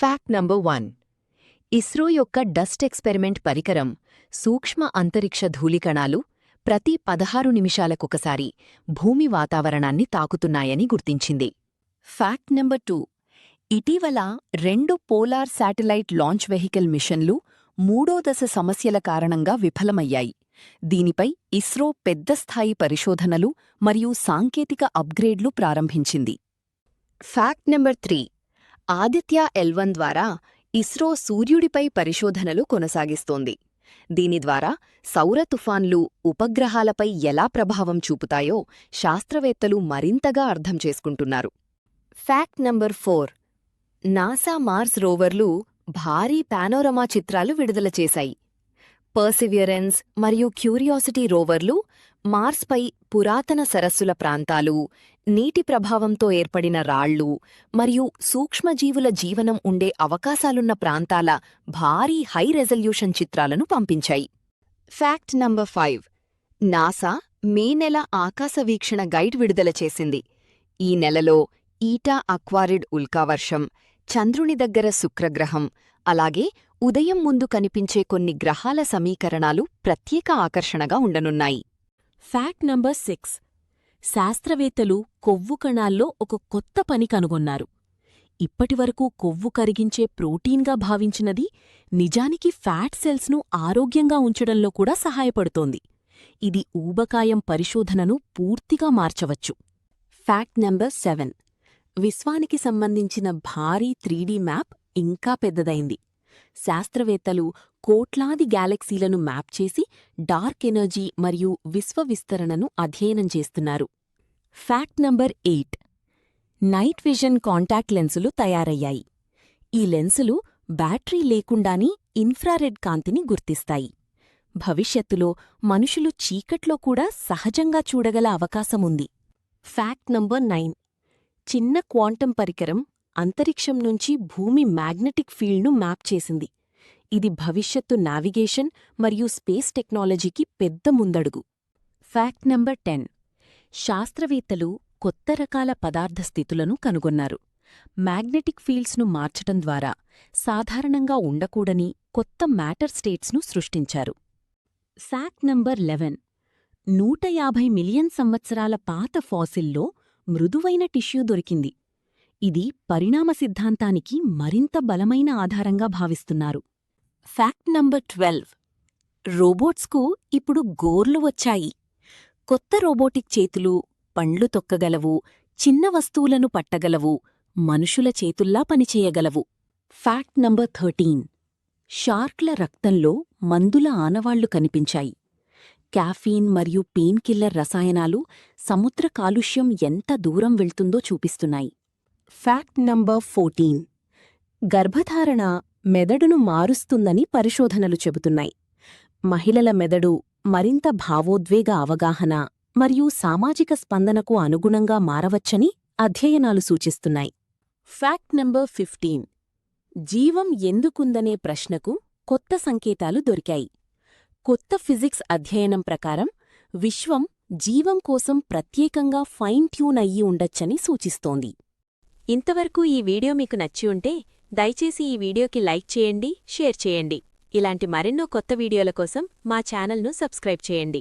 Fact number 1. ISRO యొక్క dust experiment పరికరం సూక్ష్మ అంతరిక్ష ధూళికణాలు ప్రతి 16 నిమిషాలకొకసారి భూమి వాతావరణాన్ని తాకుతున్నాయని గుర్తించింది. Fact number 2. ఇటీవల 2 పోలార్ శాటిలైట్ లాంచ్ వెహికల్ మిషన్లు మూడో దశ సమస్యల కారణంగా విఫలమయ్యాయి. దీనిపై ఇస్రో పెద్ద స్థాయి పరిశోధనలు మరియు సాంకేతిక అప్గ్రేడ్లు ప్రారంభించింది. Fact number 3. ఆదిత్య L1 ద్వారా ఇస్రో సూర్యుడిపై పరిశోధనలు కొనసాగిస్తోంది. దీని ద్వారా సౌర తుఫాన్లు ఉపగ్రహాలపై ఎలా ప్రభావం చూపుతాయో శాస్త్రవేత్తలు మరింతగా అర్థం చేసుకుంటున్నారు. Fact number 4. నాసా మార్స్ రోవర్లు భారీ పానోరమా చిత్రాలు విడుదల చేశాయి. పర్సివియరెన్స్ మరియు క్యూరియాసిటీ రోవర్లు మార్స్పై పురాతన సరస్సుల ప్రాంతాలు, నీటి ప్రభావంతో ఏర్పడిన రాళ్లు మరియు సూక్ష్మజీవుల జీవనం ఉండే అవకాశాలున్న ప్రాంతాల భారీ హై రెజల్యూషన్ చిత్రాలను పంపించాయి. Fact number 5. నాసా మే నెల ఆకాశ వీక్షణ గైడ్ విడుదల చేసింది. ఈ నెలలో ఈటా అక్వారిడ్ ఉల్కావర్షం, చంద్రుని దగ్గర శుక్రగ్రహం, అలాగే ఉదయం ముందు కనిపించే కొన్ని గ్రహాల సమీకరణాలు ప్రత్యేక ఆకర్షణగా ఉండనున్నాయి. Fact number 6. శాస్త్రవేత్తలు కొవ్వు కణాల్లో ఒక కొత్త పని కనుగొన్నారు. ఇప్పటివరకు కొవ్వు కరిగించే ప్రోటీన్గా భావించినది నిజానికి ఫ్యాట్ సెల్స్ను ఆరోగ్యంగా ఉంచడంలో కూడా సహాయపడుతోంది. ఇది ఊబకాయం పరిశోధనను పూర్తిగా మార్చవచ్చు. Fact number 7. విశ్వానికి సంబంధించిన భారీ 3D మ్యాప్ ఇంకా పెద్దదైంది. శాస్త్రవేత్తలు కోట్లాది గ్యాలక్సీలను మ్యాప్ చేసి డార్క్ ఎనర్జీ మరియు విశ్వ విస్తరణను అధ్యయనం చేస్తున్నారు. Fact number 8. Night vision contact లెన్సులు తయారయ్యాయి. ఈ లెన్సులు బ్యాటరీ లేకుండానే ఇన్ఫ్రారెడ్ కాంతిని గుర్తిస్తాయి. భవిష్యత్తులో మనుషులు చీకట్లో కూడా సహజంగా చూడగల అవకాశముంది. Fact number 9. చిన్న క్వాంటం పరికరం అంతరిక్షం నుంచి భూమి మ్యాగ్నెటిక్ ఫీల్డ్ను మ్యాప్ చేసింది. ఇది భవిష్యత్తు నావిగేషన్ మరియు స్పేస్ టెక్నాలజీకి పెద్ద ముందడుగు. Fact number 10. శాస్త్రవేత్తలు కొత్త రకాల పదార్థ స్థితులను కనుగొన్నారు. మ్యాగ్నెటిక్ ఫీల్డ్స్ను మార్చటం ద్వారా సాధారణంగా ఉండకూడని కొత్త మ్యాటర్ స్టేట్స్ను సృష్టించారు. Fact number 11. 150 మిలియన్ సంవత్సరాల పాత ఫాసిల్లో మృదువైన టిష్యూ దొరికింది. ఇది పరిణామ సిద్ధాంతానికి మరింత బలమైన ఆధారంగా భావిస్తున్నారు. Fact number 12. రోబోట్స్కు ఇప్పుడు గోర్లు వచ్చాయి. కొత్త రోబోటిక్ చేతులు పండ్లు తొక్కగలవు, చిన్న వస్తువులను పట్టగలవు, మనుషుల చేతుల్లా పనిచేయగలవు. Fact number 13. షార్క్ల రక్తంలో మందుల ఆనవాళ్లు కనిపించాయి. కాఫీన్ మరియు పెయిన్ కిల్లర్ రసాయనాలు సముద్ర కాలుష్యం ఎంత దూరం వెళ్తుందో చూపిస్తున్నాయి. Fact number 14. గర్భధారణ మెదడును మారుస్తుందని పరిశోధనలు చెబుతున్నాయి. మహిళల మెదడు మరింత భావోద్వేగ అవగాహన మరియు సామాజిక స్పందనకు అనుగుణంగా మారవచ్చని అధ్యయనాలు సూచిస్తున్నాయి. Fact number 15. జీవం ఎందుకుందనే ప్రశ్నకు కొత్త సంకేతాలు దొరికాయి. కొత్త ఫిజిక్స్ అధ్యయనం ప్రకారం విశ్వం జీవం కోసం ప్రత్యేకంగా ఫైన్ ట్యూన్ అయ్యి ఉండొచ్చని సూచిస్తోంది. ఇంతవరకు ఈ వీడియో మీకు నచ్చి ఉంటే దయచేసి ఈ వీడియోకి లైక్ చేయండి, షేర్ చేయండి. ఇలాంటి మరెన్నో కొత్త వీడియోల కోసం మా ఛానల్ను సబ్స్క్రైబ్ చేయండి.